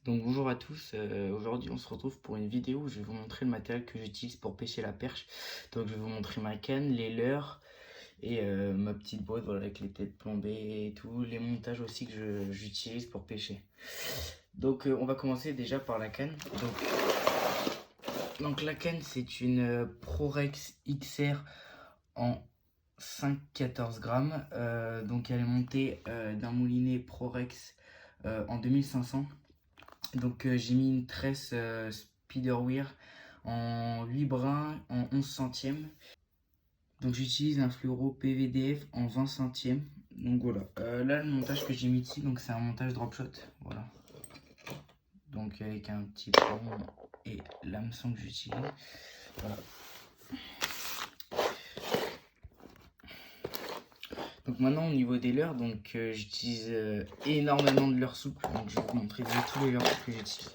Donc bonjour à tous, aujourd'hui on se retrouve pour une vidéo où je vais vous montrer le matériel que j'utilise pour pêcher la perche. Donc je vais vous montrer ma canne, les leurres et ma petite boîte voilà, avec les têtes plombées et tout, les montages aussi que j'utilise pour pêcher. Donc on va commencer déjà par la canne. Donc la canne c'est une Prorex XR en 5,14 grammes. Donc elle est montée d'un moulinet Prorex en 2500. Donc j'ai mis une tresse Spiderwear en 8 brins en 11 centièmes. Donc j'utilise un fluoro PVDF en 20 centièmes. Donc voilà. Là le montage que j'ai mis ici, donc c'est un montage drop shot. Voilà. Donc avec un petit plomb et l'hameçon que j'utilise. Voilà. Donc maintenant au niveau des leurres, donc j'utilise énormément de leurres souples. Donc je vais vous montrer tous les leurres souples que j'utilise.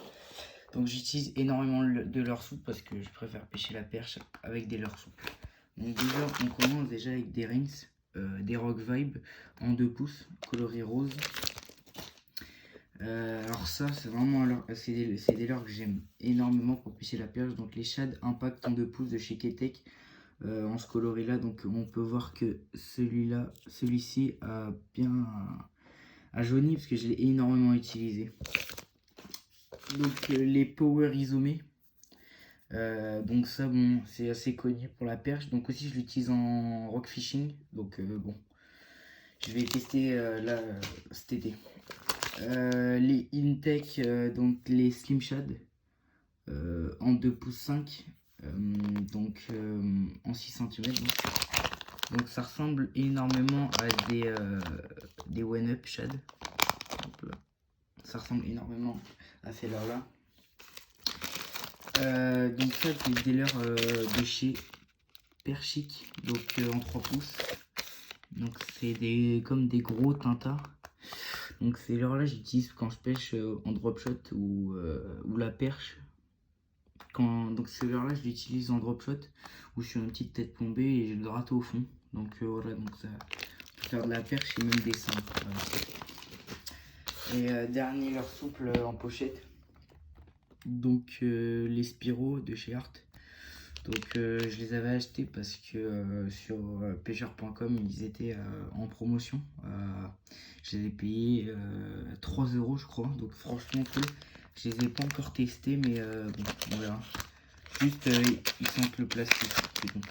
Donc j'utilise énormément de leurres souples parce que je préfère pêcher la perche avec des leurres souples. Donc déjà on commence déjà avec des rings, des Rock Vibe en 2 pouces, coloris rose. Alors ça c'est vraiment c'est des leurres que j'aime énormément pour pêcher la perche. Donc les Shad Impact en 2 pouces de chez Ketek. En ce coloris là, donc on peut voir que celui-ci a bien jauni parce que je l'ai énormément utilisé. Donc les Power Isomé, donc ça bon c'est assez connu pour la perche, donc aussi je l'utilise en rock fishing, donc bon je vais tester là cet été. Les Intech, donc les Slim Shad en 2 pouces 5, donc en 6 cm. Donc ça ressemble énormément à des One Up Shad. Ça ressemble énormément à ces leurres là. Donc ça c'est des leurres de chez Perchic, donc en 3 pouces. Donc c'est comme des gros tintas. Donc ces leurres là j'utilise quand je pêche en drop shot ou la perche. Donc ces leurres là je l'utilise en drop shot où je suis une petite tête plombée et j'ai le râteau au fond. Donc voilà, donc ça peut faire de la perche et même des seins. Voilà. Et dernier leurre souple en pochette. Donc les Spiro de chez Art. Donc je les avais achetés parce que sur pêcheur.com ils étaient en promotion. Je les ai payés 3 € je crois. Donc franchement cool. Je les ai pas encore testés mais bon on verra. Juste ils sentent le plastique. C'est bon.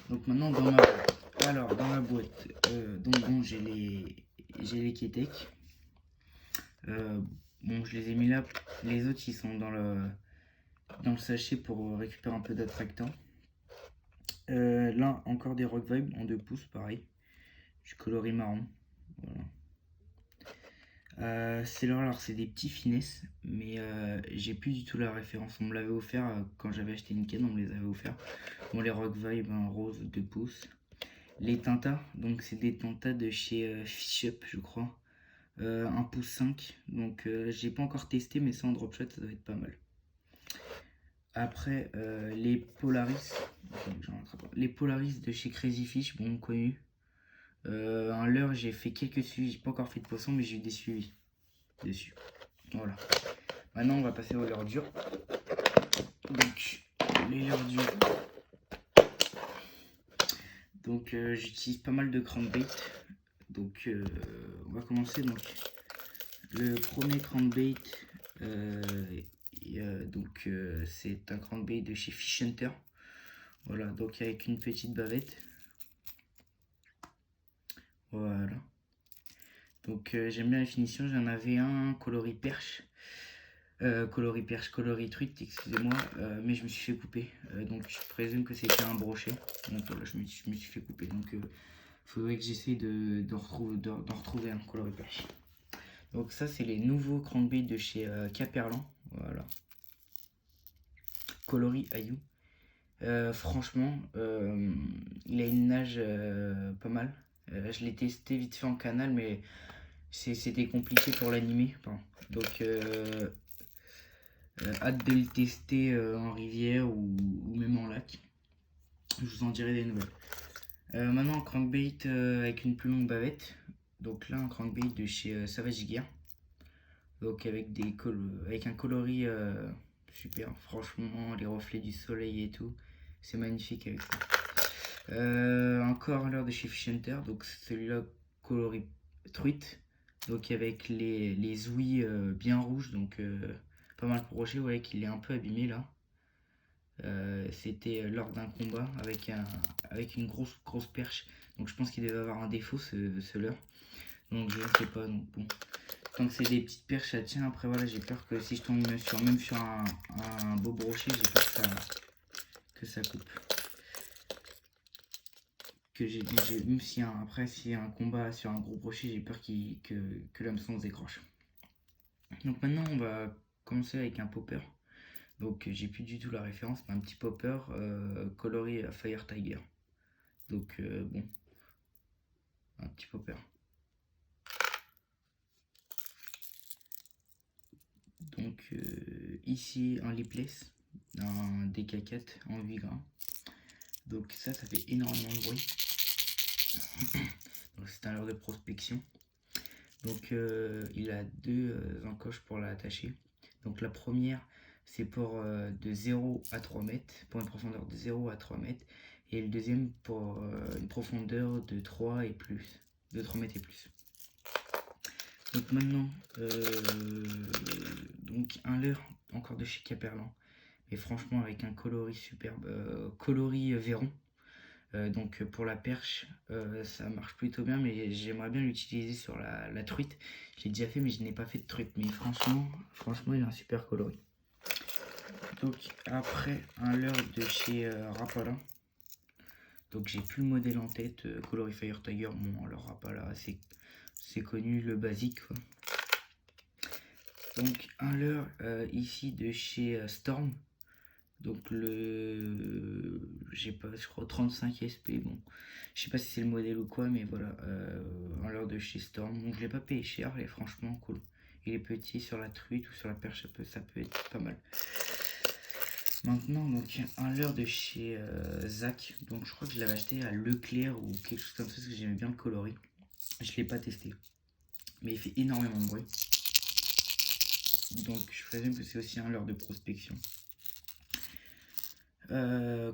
Donc maintenant dans ma boîte. Alors dans la boîte donc bon j'ai les Ketek. Bon je les ai mis là. Les autres ils sont dans le sachet pour récupérer un peu d'attractant. Là encore des Rock Vibe en 2 pouces pareil, du coloris marron. Voilà. Alors c'est des petits finesses, mais j'ai plus du tout la référence. On me l'avait offert quand j'avais acheté une canne, on me les avait offert. Bon, les Rock Vibe en rose 2 pouces. Les tintas, donc c'est des tintas de chez Fish Up je crois. 1 pouce 5, donc j'ai pas encore testé, mais ça en drop shot ça doit être pas mal. Après les Polaris, de chez Crazy Fish, bon connu. Un leurre, j'ai fait quelques suivis, j'ai pas encore fait de poisson, mais j'ai eu des suivis dessus. Voilà. Maintenant, on va passer aux leurres dures. Donc, les leurres dures. Donc, j'utilise pas mal de crankbait. Donc, on va commencer. Donc, le premier crankbait, c'est un crankbait de chez Fish Hunter. Voilà, donc avec une petite bavette. Voilà. Donc j'aime bien la finition, j'en avais un coloris perche. Coloris truite, excusez-moi, mais je me suis fait couper. Donc je présume que c'était un brochet. Donc voilà, je me suis fait couper. Donc il faudrait que j'essaye d'en retrouver un coloris perche. Donc ça c'est les nouveaux crankbaits de chez Caperlan. Voilà. Coloris Ayou. Franchement, il a une nage pas mal. Je l'ai testé vite fait en canal, mais c'était compliqué pour l'animer. Donc, hâte de le tester en rivière ou même en lac. Je vous en dirai des nouvelles. Maintenant, un crankbait avec une plus longue bavette. Donc là, un crankbait de chez Savage Gear. Donc avec un coloris super, franchement, les reflets du soleil et tout, c'est magnifique avec ça. Encore un leurre de chez Fish Hunter, donc celui-là coloris truite, donc avec les ouïes bien rouges, donc pas mal pour rocher, vous voyez qu'il est un peu abîmé là. C'était lors d'un combat avec une grosse perche, donc je pense qu'il devait avoir un défaut ce leurre, donc je ne sais pas, donc bon. Tant que c'est des petites perches, ça tient. Après, voilà, j'ai peur que si je tombe même sur un beau brochet, j'ai peur que ça coupe. Même si après, s'il y a un combat sur un gros brochet, j'ai peur que l'hameçon se décroche. Donc maintenant, on va commencer avec un popper. Donc, j'ai plus du tout la référence, mais un petit popper coloris Fire Tiger. Donc, bon, un petit popper. Donc ici un lipless, un DK4 en 8 grammes. Donc ça fait énormément de bruit. Donc c'est un leurre de prospection. Donc il a deux encoches pour l'attacher. Donc la première c'est pour de 0 à 3 mètres, pour une profondeur de 0 à 3 mètres. Et le deuxième pour une profondeur de 3 et plus, de 3 mètres et plus. Donc maintenant, donc un leurre encore de chez Caperlan, mais franchement avec un coloris superbe, coloris Véron. Donc pour la perche, ça marche plutôt bien, mais j'aimerais bien l'utiliser sur la truite. Je l'ai déjà fait, mais je n'ai pas fait de truite. Mais franchement, il a un super coloris. Donc après, un leurre de chez Rapala. Donc j'ai plus le modèle en tête, coloris Fire Tiger. Bon, alors Rapala, c'est connu, le basique quoi. Donc un leurre ici de chez Storm. Donc j'ai pas, je crois 35 SP, bon, je sais pas si c'est le modèle ou quoi, mais voilà, un leurre de chez Storm. Bon, je l'ai pas payé cher, il est franchement cool. Il est petit, sur la truite ou sur la perche, ça peut être pas mal. Maintenant, donc un leurre de chez Zach. Donc je crois que je l'avais acheté à Leclerc ou quelque chose comme ça parce que j'aimais bien le coloris. Je l'ai pas testé, mais il fait énormément de bruit. Donc je présume que c'est aussi un leurre de prospection.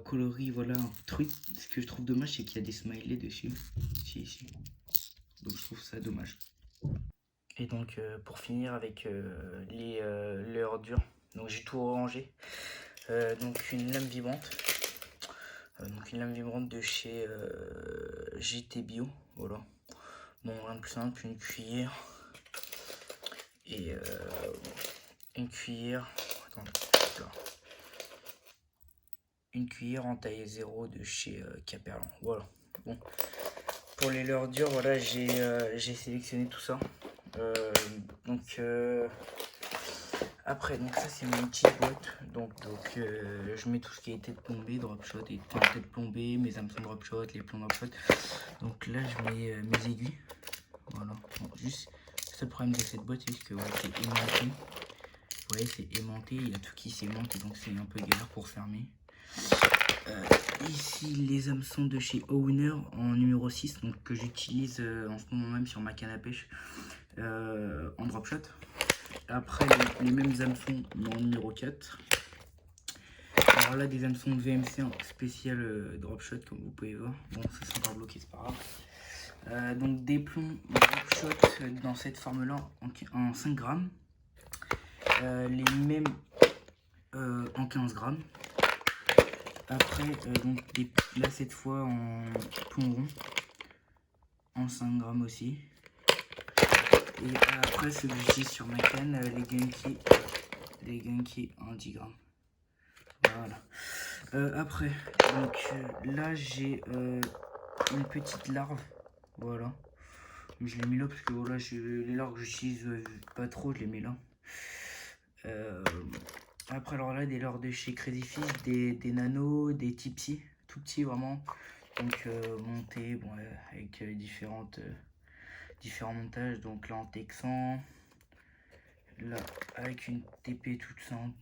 Coloris, voilà, un truc. Ce que je trouve dommage, c'est qu'il y a des smileys dessus. Ici. Donc je trouve ça dommage. Et donc pour finir avec les leurres durs, donc j'ai tout rangé. Donc une lame vibrante. Donc une lame vibrante de chez JT Bio. Voilà. Bon, rien de plus simple, une cuillère. Et une cuillère. Attendez, là. Une cuillère en taille 0 de chez Caperlan. Voilà. Bon. Pour les leurres dures, voilà, j'ai sélectionné tout ça. Donc après, donc ça c'est mon petit boîte. Donc je mets tout ce qui a été plombé, drop shot, et tête plombée, mes hameçons drop shot, les plombs drop shot. Donc là je mets mes aiguilles. Voilà. Bon, juste le seul problème de cette boîte, c'est que ouais, c'est aimanté. Vous voyez, c'est aimanté, il y a tout qui s'aimante et donc c'est un peu galère pour fermer. Ici les hameçons de chez Owner en numéro 6, donc que j'utilise en ce moment même sur ma canne à pêche en drop shot. Après les mêmes hameçons mais en numéro 4. Alors là des hameçons de VMC en spécial drop shot comme vous pouvez voir. Bon, ça c'est encore bloqué, c'est pas grave. Donc des plombs drop shot dans cette forme là en 5 grammes. Les mêmes en 15 grammes. Après, donc là cette fois en plomb rond, en 5 grammes aussi. Et après, ce que j'utilise sur ma canne, les Gunky en 10 grammes. Voilà. Après, donc là j'ai une petite larve. Voilà. Je l'ai mis là parce que voilà, les larves que j'utilise pas trop, je les mets là. Après, alors là, des leurres de chez Crazy Fish, des nanos, des tipsy, tout petits vraiment. Donc montés, bon, avec différents montages. Donc là en texan, là avec une TP toute simple.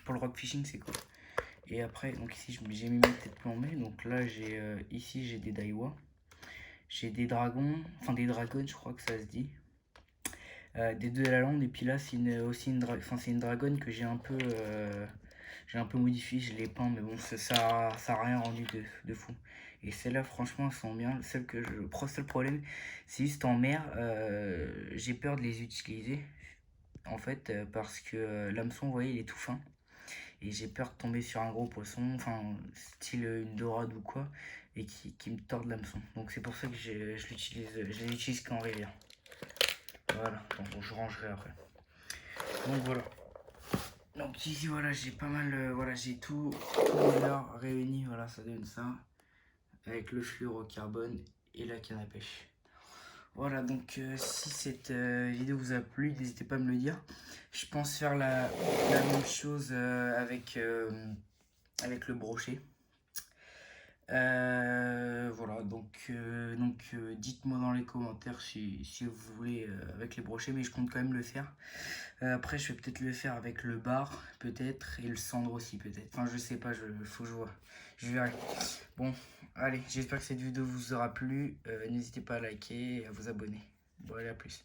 Pour le rock fishing, c'est cool. Et après, donc ici j'ai mis mes têtes plombées. Donc là j'ai ici j'ai des Daiwa, j'ai des dragons, enfin des dragons, je crois que ça se dit. des deux la lande. Et puis là, c'est c'est une dragonne que j'ai un peu modifié, je l'ai peint, mais bon, ça a rien rendu de fou. Et celles-là, franchement, elles sont bien. Seul problème, c'est juste en mer, j'ai peur de les utiliser. En fait, parce que l'hameçon, vous voyez, il est tout fin. Et j'ai peur de tomber sur un gros poisson, enfin, style une dorade ou quoi, et qui me tord l'hameçon. Donc c'est pour ça que je l'utilise qu'en rivière. Voilà, donc je rangerai après. Donc voilà. Donc ici voilà, j'ai pas mal, voilà, j'ai tout là réuni, voilà, ça donne ça, avec le fluorocarbone et la canne à pêche. Voilà, donc si cette vidéo vous a plu, n'hésitez pas à me le dire. Je pense faire la même chose avec le brochet. Voilà, dites-moi dans les commentaires si vous voulez avec les brochets, mais je compte quand même le faire. Après, je vais peut-être le faire avec le bar, peut-être, et le cendre aussi, peut-être. Enfin, je sais pas, faut que je vois. Je verrai. Bon, allez, j'espère que cette vidéo vous aura plu. N'hésitez pas à liker et à vous abonner. Bon, allez, à plus.